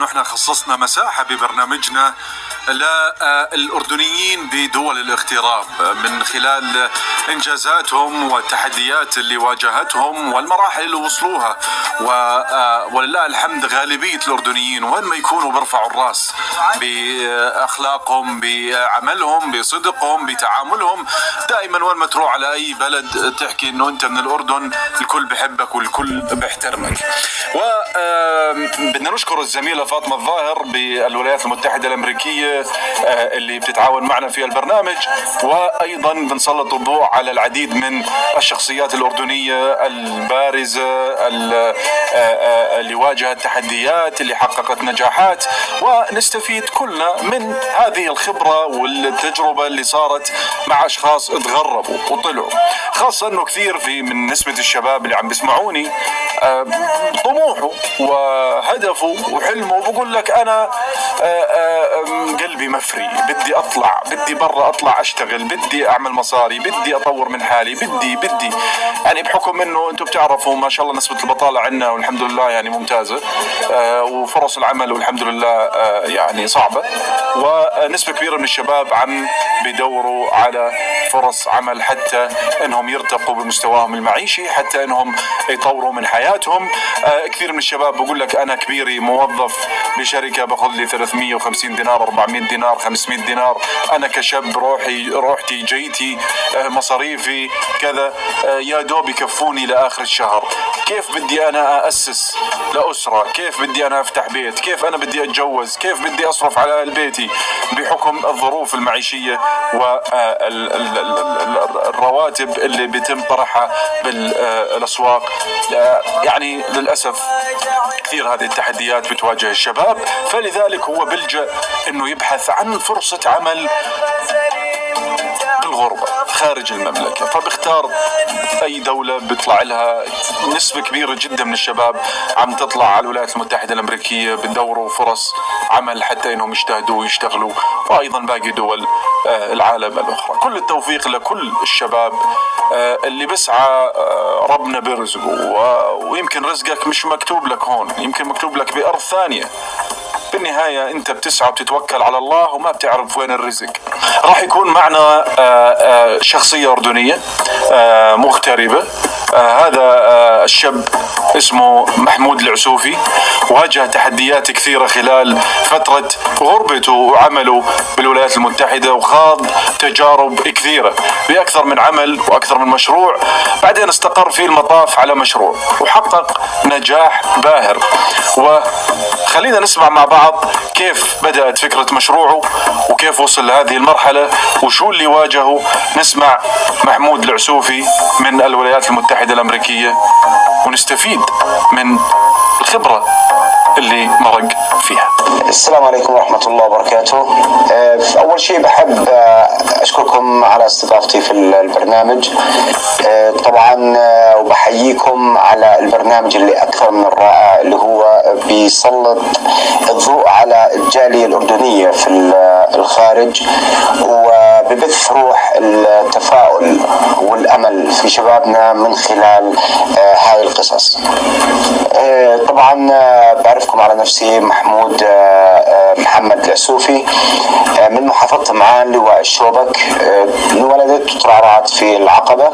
نحن خصصنا مساحة ببرنامجنا للأردنيين بدول الاغتراب من خلال إنجازاتهم والتحديات اللي واجهتهم والمراحل اللي وصلوها. ولله الحمد غالبية الأردنيين وين ما يكونوا بيرفعوا الراس بأخلاقهم، بعملهم، بصدقهم، بتعاملهم. دائما وين ما تروح على أي بلد تحكي إنه أنت من الأردن، الكل بحبك والكل بيحترمك. وبدنا نشكر الزميلة فاطمة الظاهر بالولايات المتحدة الأمريكية اللي بتتعاون معنا في البرنامج، وأيضا بنسلط الضوء على العديد من الشخصيات الأردنية البارزة اللي واجهت تحديات، اللي حققت نجاحات، ونستفيد كلنا من هذه الخبرة والتجربة اللي صارت مع أشخاص تغربوا وطلعوا. خاصة أنه كثير من نسبة الشباب اللي عم بيسمعوني طموحه وهدفه وحلمه وبقول لك أنا قلبي مفري، بدي أطلع، بدي برا أطلع أشتغل، بدي أعمل مصاري، بدي أطور من حالي، بدي يعني بحكم أنه أنتم بتعرفوا ما شاء الله نسبة البطالة عندنا والحمد لله يعني ممتازة، وفرص العمل والحمد لله يعني صعبة، ونسبة كبيرة من الشباب عم بيدوروا على فرص عمل حتى أنهم يرتقوا بمستواهم المعيشي، حتى أنهم يطوروا من حياتهم. كثير من الشباب بقول لك أنا كبيري موظف بشركة باخذ لي 350 دينار، 400 دينار، 500 دينار، أنا كشاب روحتي جيتي مصاريفي كذا يا دوب يكفوني لآخر الشهر. كيف بدي أنا أأسس لأسرة؟ كيف بدي أنا أفتح بيت؟ كيف أنا بدي أتجوز؟ كيف بدي أصرف على أهل بيتي بحكم الظروف المعيشية والرواتب اللي بيتم طرحها بالأسواق؟ يعني للأسف كثير هذه التحديات بتواجه الشباب، فلذلك هو بلجأ انه يبحث عن فرصة عمل بالغربة خارج المملكة، فبختار أي دولة بيطلع لها. نسبة كبيرة جدا من الشباب عم تطلع على الولايات المتحدة الأمريكية بتدوروا فرص عمل حتى إنهم يجتهدوا ويشتغلوا، وأيضا باقي دول العالم الأخرى. كل التوفيق لكل الشباب اللي بسعى ربنا برزقه، ويمكن رزقك مش مكتوب لك هون، يمكن مكتوب لك بأرض ثانية. بالنهاية أنت بتسعى وبتتوكل على الله وما بتعرف وين الرزق. راح يكون معنا شخصية أردنية مغتربة. هذا الشاب اسمه محمود العسوفي، واجه تحديات كثيرة خلال فترة غربته وعمله بالولايات المتحدة، وخاض تجارب كثيرة بأكثر من عمل وأكثر من مشروع. بعدين استقر في المطاف على مشروع وحقق نجاح باهر. وخلينا نسمع مع بعض كيف بدأت فكرة مشروعه وكيف وصل لهذه المرحلة وشو اللي واجهه. نسمع محمود العسوفي من الولايات المتحدة الأمريكية ونستفيد من الخبرة اللي مرق فيها. السلام عليكم ورحمة الله وبركاته. أول شيء بحب أشكركم على استضافتي في البرنامج طبعا، وبحييكم على البرنامج اللي أكثر من الرائع، اللي هو بيسلط الضوء على الجالية الأردنية في الخارج، وببث روح التفاؤل والأمل في شبابنا من خلال هاي القصص. طبعا بعرفكم على نفسي، محمود محمد العسوفي من محافظة معان لواء الشوبك. انولدت وترعرعت في العقبة.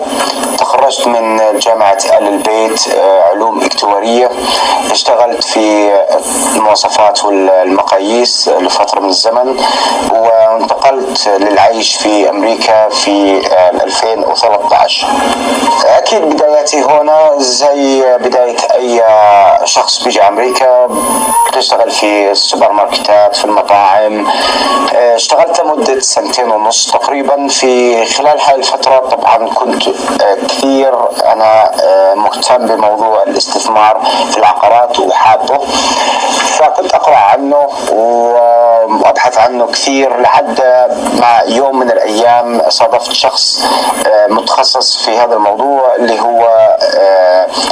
تخرجت من جامعة آل البيت علوم اكتوارية. اشتغلت في المواصفات والمقاييس لفترة من الزمن، وانتقلت للعيش في أمريكا في 2013. أكيد بداياتي هنا زي بداية أي شخص بيجي أمريكا، بتشتغل في السوبر ماركتات، في المطاعم. اشتغلت مدة 2.5 تقريبا. في خلال هاي الفترة طبعا كنت كثير أنا مهتم بموضوع الاستثمار في العقارات وحابه، فكنت أقرأ عنه وأبحث عنه كثير، لحد ما يوم من الأيام صادفت شخص متخصص في هذا الموضوع اللي هو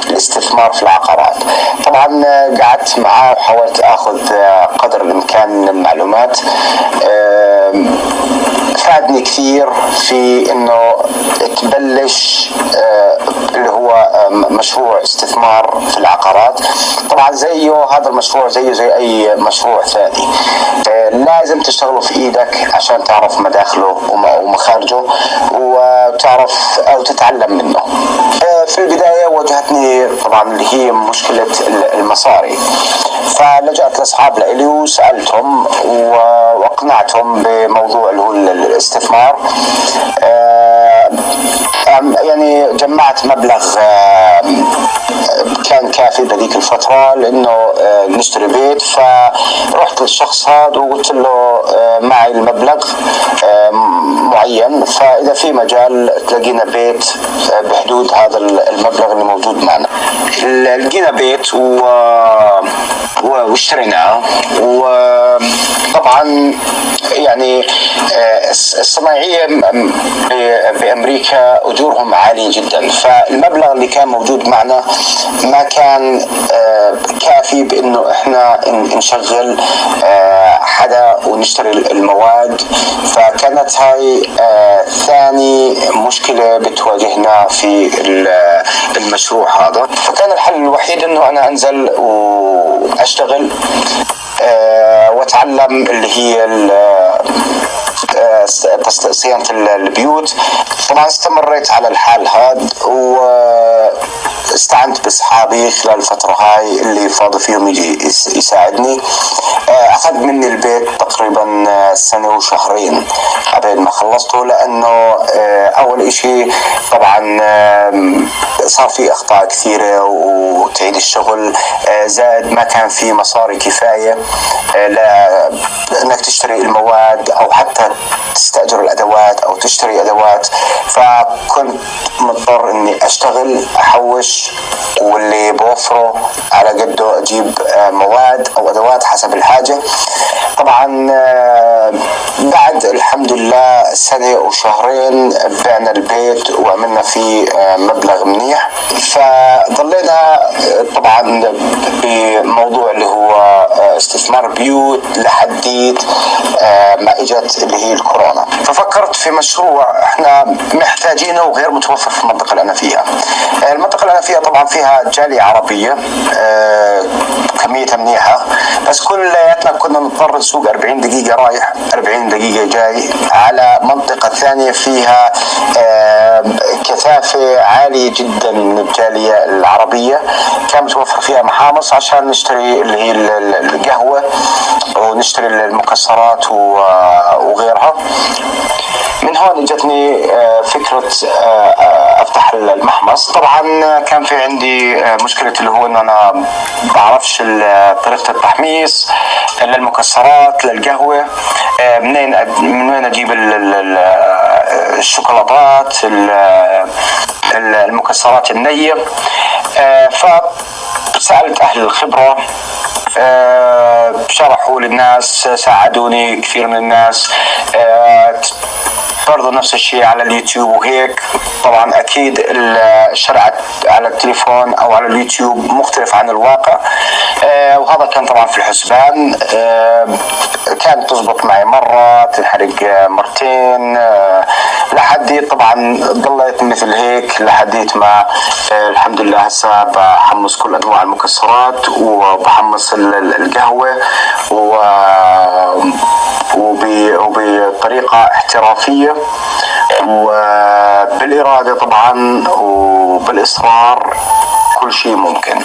الاستثمار في العقارات. طبعا قعدت معاه وحاولت أخذ قدر الإمكان من المعلومات. فادني كثير في إنه تبلش اللي هو هو مشروع استثمار في العقارات. طبعا زيه هذا المشروع زي أي مشروع ثاني، لازم تشتغلوا في إيدك عشان تعرف مداخله ومخارجه وتعرف أو تتعلم منه. في البداية واجهتني طبعا اللي هي مشكلة المصاري، فلجأت لأصحاب لإلي وسألتهم وأقنعتهم بموضوع اللي هو الاستثمار. يعني جمعت مبلغ كان كافي بهذيك الفترة لأنه نشتري بيت، فرحت للشخص هذا وقلت له معي المبلغ معين، فإذا في مجال تلاقينا بيت بحدود هذا المبلغ اللي موجود معنا. لقينا بيت واشتريناه. وطبعا يعني الصناعية بأمريكا أجورهم عالية جدا، فالمبلغ اللي كان موجود معنا ما كان كافي بأنه إحنا نشغل حدا ونشتري المواد. فكانت هاي ثاني مشكلة بتواجهنا في المشروع هذا. فكان الحل الوحيد إنه أنا أنزل وأشتغل وأتعلم اللي هي صيانة البيوت. طبعا استمريت على الحال هذا واستعنت بأصحابي خلال الفترة هاي اللي فاضي فيهم يجي يساعدني. أخذ مني البيت تقريبا سنة وشهرين قبل ما خلصته، لأنه أول إشي طبعا صار في أخطاء كثيرة وتعيد الشغل، زائد ما كان في مصاري كفاية لأنك تشتري المواد أو حتى تستأجر الأدوات أو تشتري أدوات. فكنت مضطر إني أشتغل أحوش، واللي بوفره على قده أجيب مواد أو أدوات حسب الحاجة. طبعا بعد الحمد لله سنة وشهرين بعنا البيت وعملنا فيه مبلغ منيح. فضلينا طبعا بموضوع اللي هو استثمار بيوت لحديت ما اجت اللي هي الكورونا. ففكرت في مشروع احنا محتاجينه وغير متوفر في المنطقة اللي انا فيها. المنطقة اللي انا فيها طبعا فيها جالية عربية كميتها منيحة، بس كلياتنا كنا نضطر نسوق 40 دقيقة رايح 40 دقيقة جاي على منطقة ثانية فيها كثافة عالية جدا من الجالية العربية. كان متوفر فيها محامص عشان نشتري اللي هي القهوة ونشتري المكسرات وغيرها. من هون اجتني فكرة افتح المحمص. طبعا كان في عندي مشكلة اللي هو ان انا بعرفش طريقة التحميص للمكسرات للقهوة، من وين اجيب الشوكولاتات المكسرات النية. فسألت اهل الخبرة، شرحوا للناس، ساعدوني كثير من الناس. برضو نفس الشيء على اليوتيوب وهيك. طبعا اكيد الشرح على التليفون او على اليوتيوب مختلف عن الواقع، وهذا كان طبعا في الحسبان. كانت تزبط معي مرة، تنحرق مرتين، لحدي طبعا ضليت مثل هيك لحديت ما الحمد لله هسه بحمص كل انواع المكسرات وبحمص القهوة وبطريقة احترافية وبالإرادة طبعا وبالإصرار، كل شيء ممكن.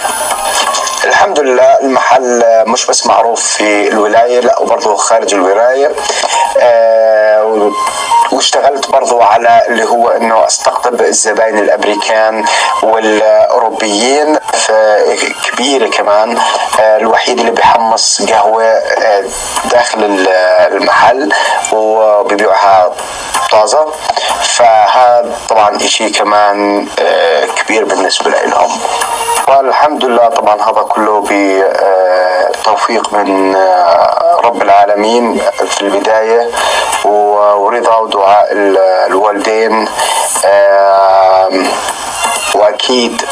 الحمد لله المحل مش بس معروف في الولاية، لا وبرضه خارج الولاية. واشتغلت برضو على اللي هو انه استقطب الزباين الامريكان والاوروبيين كبيرة كمان. الوحيد اللي بيحمص قهوة داخل المحل وبيبيعها طازة، فهذا طبعا اشي كمان كبير بالنسبة لهم. والحمد لله طبعا هذا كله بتوفيق من رب العالمين في البداية ورضا ودعاء الوالدين، وأكيد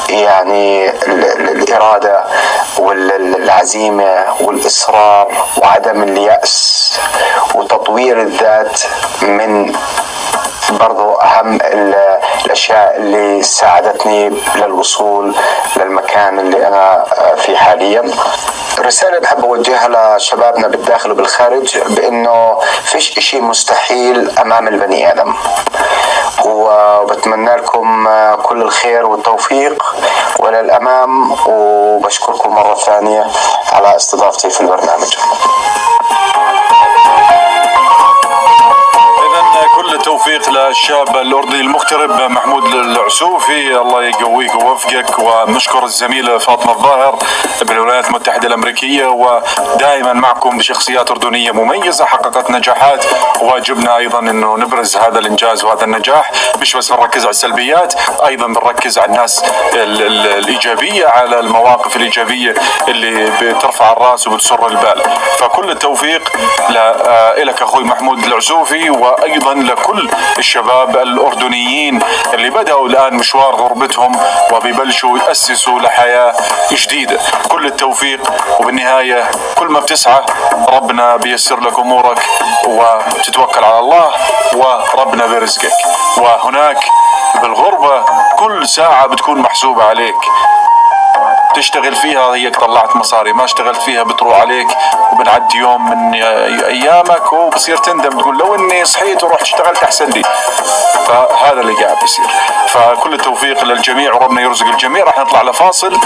يعني الإرادة والعزيمة والإصرار وعدم اليأس وتطوير الذات من برضو أهم الأشياء اللي ساعدتني للوصول للمكان اللي أنا فيه حاليا. رسالة بحب أوجهها لشبابنا بالداخل وبالخارج بأنه فيش إشي مستحيل أمام البني آدم، وبتمنى لكم كل الخير والتوفيق وللأمام، وبشكركم مرة ثانية على استضافتي في البرنامج. كل التوفيق للشاب الأردني المغترب محمود العسوفي، الله يقويك ويوفقك. ونشكر الزميلة فاطمة الظاهر بالولايات المتحدة الأمريكية، ودائما معكم بشخصيات أردنية مميزة حققت نجاحات، واجبنا أيضا أنه نبرز هذا الإنجاز وهذا النجاح، مش بس بنركز على السلبيات، أيضا بنركز على الناس الإيجابية، على المواقف الإيجابية اللي بترفع الرأس وبتسر البال. فكل التوفيق لك أخوي محمود العسوفي، وأيضا لكل الشباب الأردنيين اللي بدأوا الآن مشوار غربتهم وبيبلشوا يأسسوا لحياة جديدة. كل التوفيق، وبالنهاية كل ما بتسعى ربنا بيسر لك أمورك، وتتوكل على الله وربنا بيرزقك. وهناك بالغربة كل ساعة بتكون محسوبة عليك، تشتغل فيها هيك طلعت مصاري، ما اشتغلت فيها بتروح عليك، وبنعدي يوم من ايامك وبصير تندم تقول لو اني صحيت ورحت اشتغلت احسن لي. فهذا اللي قاعد بيصير. فكل التوفيق للجميع وربنا يرزق الجميع. راح نطلع لفاصل،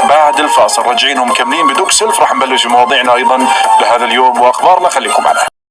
بعد الفاصل راجعين ومكملين بدوك سلف، راح نبلش بمواضيعنا ايضا لهذا اليوم واخبارنا، خليكم معنا.